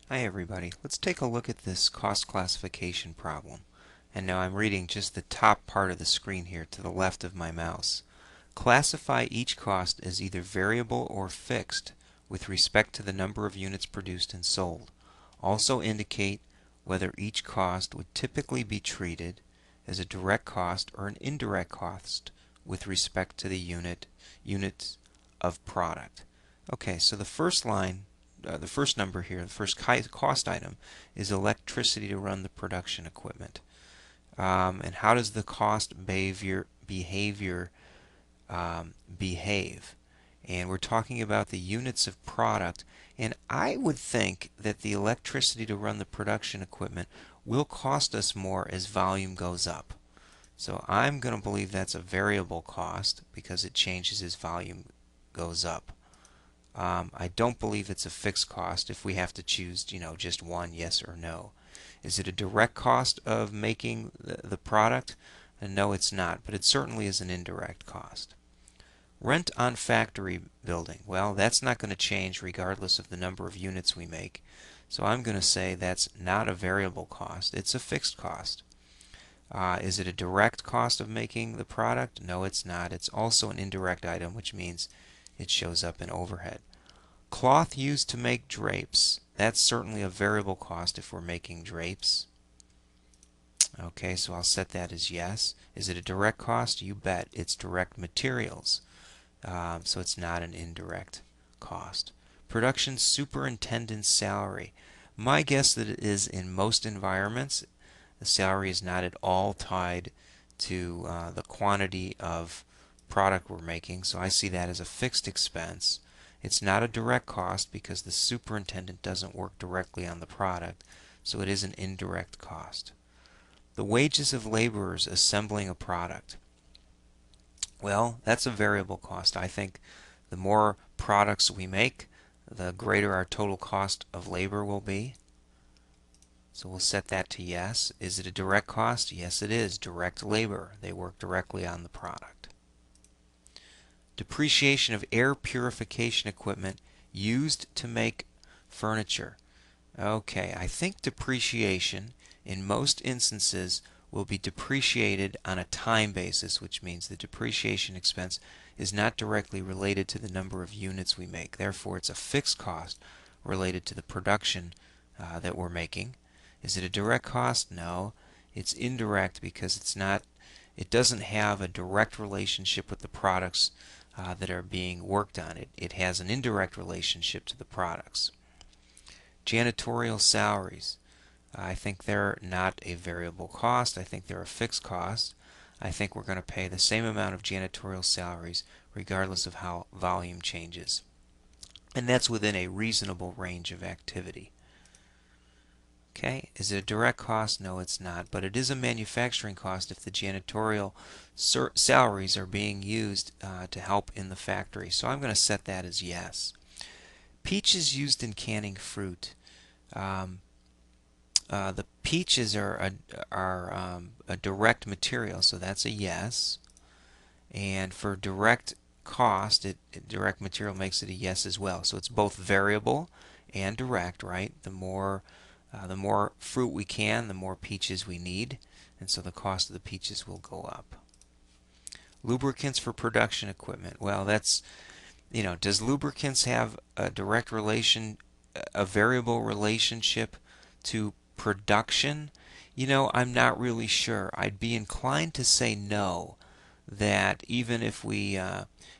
Hi everybody. Let's take a look at this cost classification problem. And now I'm reading just the top part of the screen here to the left of my mouse. Classify each cost as either variable or fixed with respect to the number of units produced and sold. Also indicate whether each cost would typically be treated as a direct cost or an indirect cost with respect to the units of product. Okay, so the first line the first number here, the first cost item, is electricity to run the production equipment. And how does the cost behavior behave? And we're talking about the units of product. And I would think that the electricity to run the production equipment will cost us more as volume goes up. So I'm going to believe that's a variable cost because it changes as volume goes up. I don't believe it's a fixed cost if we have to choose, just one, yes or no. Is it a direct cost of making the product? No, it's not, but it certainly is an indirect cost. Rent on factory building. Well, that's not going to change regardless of the number of units we make. So I'm going to say that's not a variable cost. It's a fixed cost. Is it a direct cost of making the product? No, it's not. It's also an indirect item, which means it shows up in overhead. Cloth used to make drapes. That's certainly a variable cost if we're making drapes. Okay, so I'll set that as yes. Is it a direct cost? You bet. It's direct materials. So it's not an indirect cost. Production superintendent's salary. My guess that it is in most environments. The salary is not at all tied to the quantity of product we're making, so I see that as a fixed expense. It's not a direct cost because the superintendent doesn't work directly on the product, so it is an indirect cost. The wages of laborers assembling a product. Well, that's a variable cost. I think the more products we make, the greater our total cost of labor will be. So we'll set that to yes. Is it a direct cost? Yes, it is. Direct labor. They work directly on the product. Depreciation of air purification equipment used to make furniture. Okay, I think depreciation in most instances will be depreciated on a time basis, which means the depreciation expense is not directly related to the number of units we make. Therefore, it's a fixed cost related to the production that we're making. Is it a direct cost? No. It's indirect because it doesn't have a direct relationship with the products that are being worked on. It has an indirect relationship to the products. Janitorial salaries. I think they're not a variable cost. I think they're a fixed cost. I think we're going to pay the same amount of janitorial salaries regardless of how volume changes. And that's within a reasonable range of activity. Okay, is it a direct cost? No, it's not, but it is a manufacturing cost if the janitorial salaries are being used to help in the factory. So I'm going to set that as yes. Peaches used in canning fruit. The peaches are a direct material, so that's a yes. And for direct cost, direct material makes it a yes as well. So it's both variable and direct, right? The more fruit we can, the more peaches we need, and so the cost of the peaches will go up. Lubricants for production equipment. Well, that's, does lubricants have a direct relation, a variable relationship to production? I'm not really sure. I'd be inclined to say no, that even if we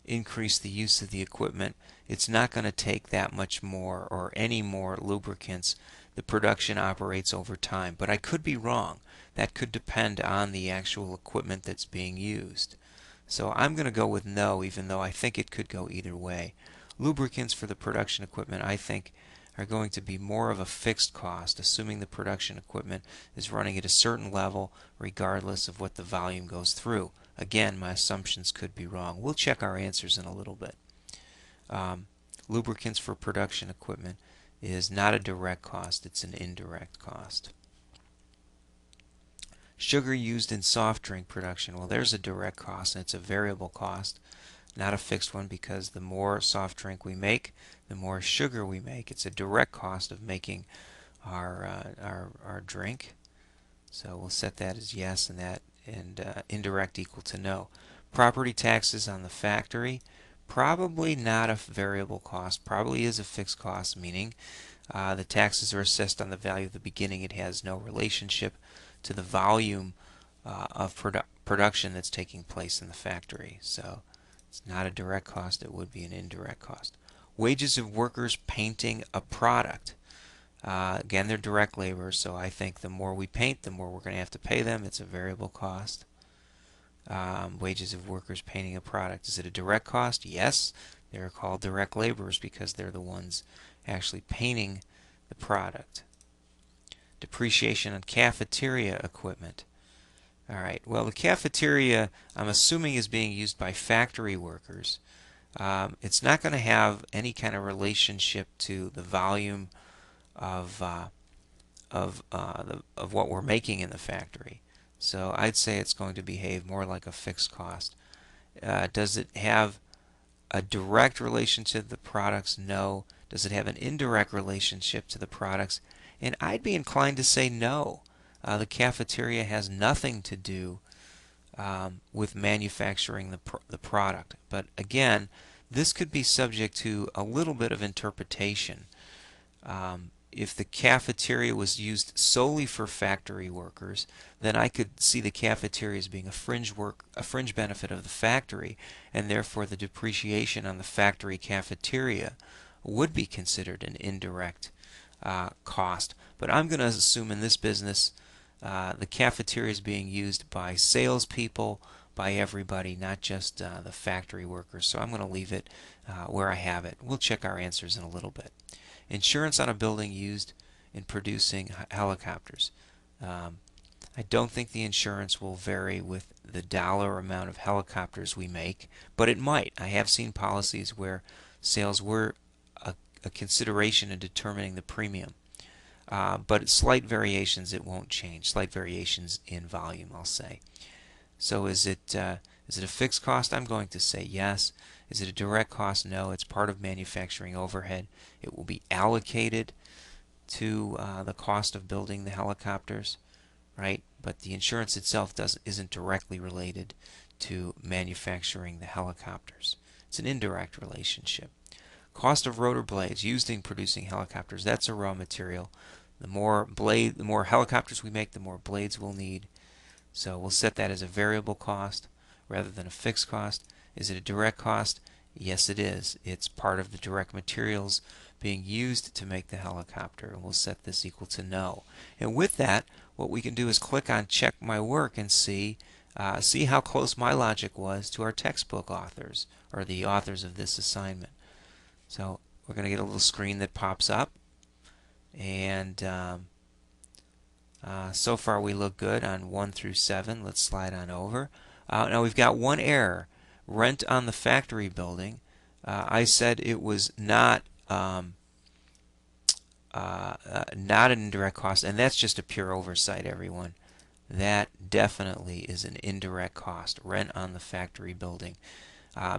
increase the use of the equipment, it's not going to take that much more or any more lubricants. The production operates over time, but I could be wrong. That could depend on the actual equipment that's being used. So I'm going to go with no, even though I think it could go either way. Lubricants for the production equipment, I think, are going to be more of a fixed cost, assuming the production equipment is running at a certain level regardless of what the volume goes through. Again, my assumptions could be wrong. We'll check our answers in a little bit. Lubricants for production equipment is not a direct cost, it's an indirect cost. Sugar used in soft drink production. Well, there's a direct cost, and it's a variable cost, not a fixed one, because the more soft drink we make, the more sugar we make. It's a direct cost of making our drink. So we'll set that as yes, and indirect equal to no. Property taxes on the factory, probably not a variable cost, probably is a fixed cost, meaning the taxes are assessed on the value of the beginning. It has no relationship to the volume of production that's taking place in the factory. So it's not a direct cost, it would be an indirect cost. Wages of workers painting a product. Again, they're direct labor, so I think the more we paint, the more we're going to have to pay them. It's a variable cost. Wages of workers painting a product. Is it a direct cost? Yes. They're called direct laborers because they're the ones actually painting the product. Depreciation on cafeteria equipment. All right, well, the cafeteria, I'm assuming, is being used by factory workers. It's not going to have any kind of relationship to the volume of what we're making in the factory. So I'd say it's going to behave more like a fixed cost. Does it have a direct relationship to the products? No. Does it have an indirect relationship to the products? And I'd be inclined to say no. The cafeteria has nothing to do with manufacturing the product. But again, this could be subject to a little bit of interpretation. If the cafeteria was used solely for factory workers, then I could see the cafeteria as being a fringe benefit of the factory, and therefore the depreciation on the factory cafeteria would be considered an indirect cost. But I'm going to assume in this business the cafeteria is being used by salespeople, by everybody, not just the factory workers. So I'm going to leave it where I have it. We'll check our answers in a little bit. Insurance on a building used in producing helicopters. I don't think the insurance will vary with the dollar amount of helicopters we make, but it might. I have seen policies where sales were a consideration in determining the premium. But slight variations, it won't change. Slight variations in volume, I'll say. So is it a fixed cost? I'm going to say yes. Is it a direct cost? No. It's part of manufacturing overhead. It will be allocated to the cost of building the helicopters, right? But the insurance itself isn't directly related to manufacturing the helicopters. It's an indirect relationship. Cost of rotor blades used in producing helicopters. That's a raw material. The more helicopters we make, the more blades we'll need. So we'll set that as a variable cost rather than a fixed cost. Is it a direct cost? Yes, it is. It's part of the direct materials being used to make the helicopter. And we'll set this equal to no. And with that, what we can do is click on check my work and see how close my logic was to our textbook authors, or the authors of this assignment. So we're going to get a little screen that pops up. And so far we look good on 1 through 7. Let's slide on over. Now we've got one error. Rent on the factory building. I said it was not an indirect cost, and that's just a pure oversight, everyone. That definitely is an indirect cost, rent on the factory building,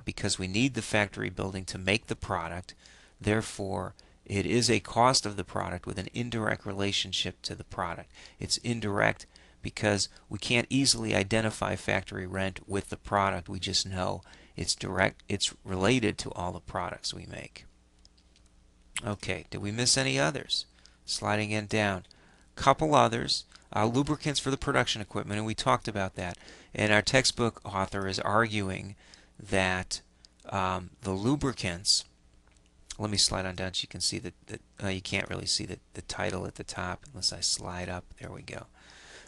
because we need the factory building to make the product. Therefore, it is a cost of the product with an indirect relationship to the product. It's indirect because we can't easily identify factory rent with the product. We just know it's direct. It's related to all the products we make. Okay, did we miss any others? Sliding in down. Couple others. Lubricants for the production equipment, and we talked about that. And our textbook author is arguing that the lubricants, let me slide on down so you can see that you can't really see the title at the top unless I slide up. There we go.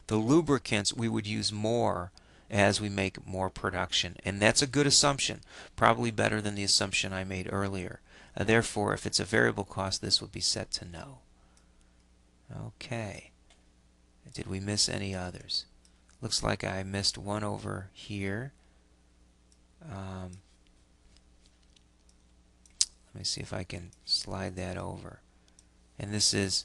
The lubricants we would use more as we make more production, and that's a good assumption, probably better than the assumption I made earlier. Therefore, if it's a variable cost, this would be set to no. Okay. Did we miss any others? Looks like I missed one over here. Let me see if I can slide that over. And this is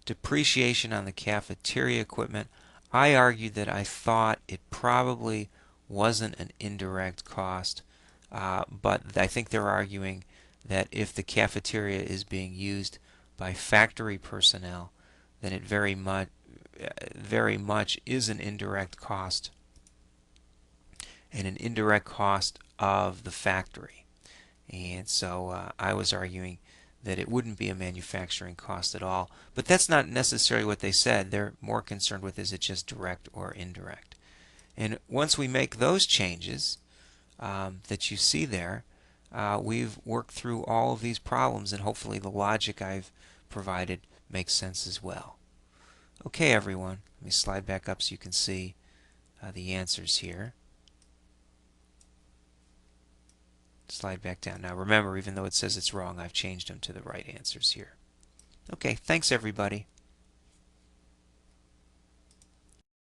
depreciation on the cafeteria equipment. I argued that I thought it probably wasn't an indirect cost, but I think they're arguing that if the cafeteria is being used by factory personnel, then it very much is an indirect cost, and an indirect cost of the factory. And so I was arguing that it wouldn't be a manufacturing cost at all. But that's not necessarily what they said. They're more concerned with, is it just direct or indirect? And once we make those changes that you see there, we've worked through all of these problems, and hopefully the logic I've provided makes sense as well. Okay, everyone, let me slide back up so you can see the answers here. Slide back down. Now remember, even though it says it's wrong, I've changed them to the right answers here. Okay, thanks everybody.